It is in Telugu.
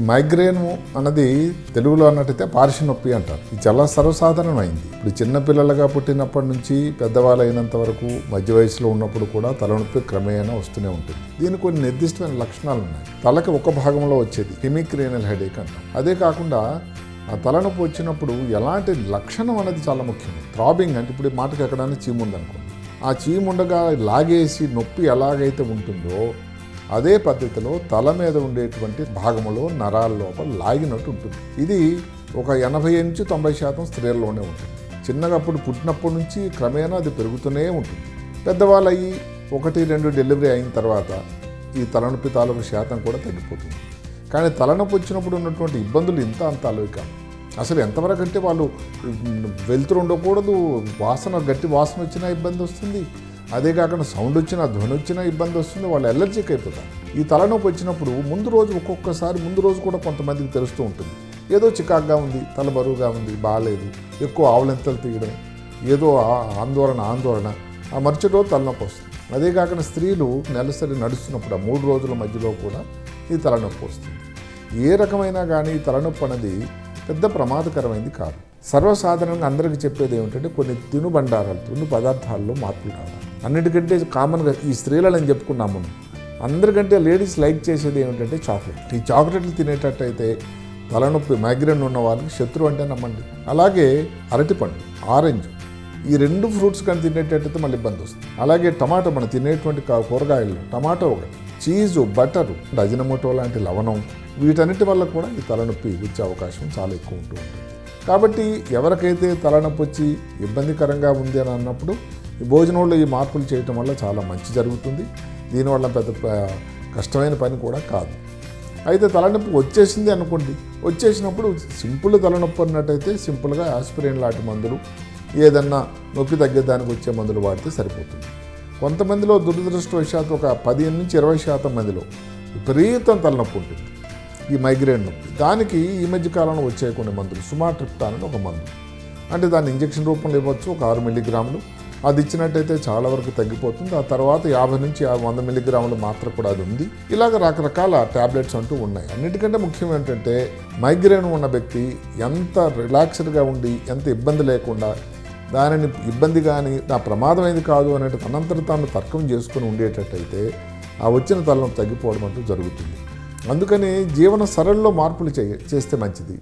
మైగ్రేన్ అన్నది తెలుగులో అన్నట్టయితే పార్శ్వ నొప్పి అంటారు. ఇది చాలా సర్వసాధారణమైంది. ఇప్పుడు చిన్నపిల్లలుగా పుట్టినప్పటి నుంచి పెద్దవాళ్ళు అయినంత వరకు మధ్య వయసులో ఉన్నప్పుడు కూడా తలనొప్పి క్రమేణా వస్తూనే ఉంటుంది. దీనికి కొన్ని నిర్దిష్టమైన లక్షణాలు ఉన్నాయి. తలకి ఒక భాగంలో వచ్చేది హెమిక్రేనియల్ హెడేక్ అంటాం. అదే కాకుండా ఆ తలనొప్పి వచ్చినప్పుడు ఎలాంటి లక్షణం అనేది చాలా ముఖ్యం. థ్రాబింగ్ అంటే ఇప్పుడు మాటకి ఎక్కడైనా చీము ఉందనుకోండి, ఆ చీము ఉండగా లాగేసి నొప్పి ఎలాగైతే ఉంటుందో అదే పద్ధతిలో తల మీద ఉండేటువంటి భాగంలో నరాల లోపల లాగినట్టు ఉంటుంది. ఇది ఒక 80-90% స్త్రీల్లోనే ఉంటుంది. చిన్నగా పుట్టినప్పటి నుంచి క్రమేణా అది పెరుగుతూనే ఉంటుంది. పెద్దవాళ్ళు అయ్యి 1-2 డెలివరీ అయిన తర్వాత ఈ తలనొప్పి తాలూకు శాతం కూడా తగ్గిపోతుంది. కానీ తలనొప్పి వచ్చినప్పుడు ఉన్నటువంటి ఇబ్బందులు ఇంత అంత అలవి కాదు. అసలు ఎంతవరకు అంటే వాళ్ళు వెలుతురు ఉండకూడదు, గట్టి వాసన వచ్చినా ఇబ్బంది వస్తుంది. అదే కాకుండా సౌండ్ వచ్చినా ధ్వని వచ్చినా ఇబ్బంది వస్తుంది. వాళ్ళు ఎలర్జీకి అయిపోతారు. ఈ తలనొప్పి వచ్చినప్పుడు ముందు రోజు కూడా కొంతమందికి తెలుస్తూ ఉంటుంది. ఏదో చికాగ్గా ఉంది, తల బరువుగా ఉంది, బాగాలేదు, ఎక్కువ ఆవులెంతలు తీయడం, ఏదో ఆందోళన, ఆ మరుసటి రోజు తలనొప్పి వస్తుంది. అదే కాకుండా స్త్రీలు నెలసరి నడుస్తున్నప్పుడు ఆ 3 రోజుల మధ్యలో కూడా ఈ తలనొప్పి వస్తుంది. ఏ రకమైనా కానీ తలనొప్పి అనేది పెద్ద ప్రమాదకరమైంది కాదు. సర్వసాధారణంగా అందరికీ చెప్పేది ఏమిటంటే కొన్ని తిను పదార్థాల్లో మార్పులు రావాలి. అన్నిటికంటే కామన్గా ఈ స్త్రీలను నేను చెప్పుకున్నాము, అందరికంటే లేడీస్ లైక్ చేసేది ఏమిటంటే చాక్లెట్. ఈ చాక్లెట్లు తినేటట్టయితే తలనొప్పి మైగ్రేన్ ఉన్న వాళ్ళకి శత్రువు అంటే నమ్మండి. అలాగే అరటిపండు, ఆరెంజ్, ఈ 2 ఫ్రూట్స్ కానీ తినేటట్టయితే మళ్ళీ ఇబ్బంది వస్తుంది. అలాగే టమాటో, మనం తినేటువంటి కూరగాయలు, టమాటో ఒకటి, చీజు, బటరు, అజినమోటో లాంటి లవణం, వీటన్నిటి వల్ల కూడా ఈ తలనొప్పి వచ్చే అవకాశం చాలా ఎక్కువ ఉంటూ ఉంటుంది. కాబట్టి ఎవరికైతే తలనొప్పి వచ్చి ఇబ్బందికరంగా ఉంది అని అన్నప్పుడు ఈ భోజనంలో ఈ మార్పులు చేయటం వల్ల చాలా మంచి జరుగుతుంది. దీనివల్ల పెద్ద కష్టమైన పని కూడా కాదు. అయితే తలనొప్పి వచ్చేసింది అనుకోండి, వచ్చేసినప్పుడు సింపుల్ తలనొప్పి అన్నట్టయితే సింపుల్గా ఆస్పిరిన్ లాంటి మందులు, ఏదన్నా నొప్పి తగ్గేదానికి వచ్చే మందులు వాడితే సరిపోతుంది. కొంతమందిలో దురదృష్టవశాత్తు ఒక 15-20% మందిలో విపరీతం తలనొప్పి ఉంటుంది, ఈ మైగ్రేన్ నొప్పి. దానికి ఈ మధ్యకాలంలో వచ్చే కొన్ని మందులు, సుమాట్రిప్టాన్ అని ఒక మందు, అంటే దాన్ని ఇంజెక్షన్ రూపంలో ఇవ్వచ్చు, ఒక 6 మిల్లీగ్రాములు. అది ఇచ్చినట్టయితే చాలా వరకు తగ్గిపోతుంది. ఆ తర్వాత 50-100 మిల్లీగ్రాముల మాత్ర కూడా అది ఉంది. ఇలాగ రకరకాల ట్యాబ్లెట్స్ అంటూ ఉన్నాయి. అన్నిటికంటే ముఖ్యం ఏంటంటే మైగ్రేన్ ఉన్న వ్యక్తి ఎంత రిలాక్స్డ్గా ఉండి, ఎంత ఇబ్బంది లేకుండా, దానిని ఇబ్బంది కానీ నా ప్రమాదమైంది కాదు అనేది తనంతట తాను తర్కం చేసుకుని ఉండేటట్టయితే ఆ వచ్చిన తలనొప్పి తగ్గిపోవడం అంటూ జరుగుతుంది. అందుకని జీవన సరళిలో మార్పులు చేస్తే మంచిది.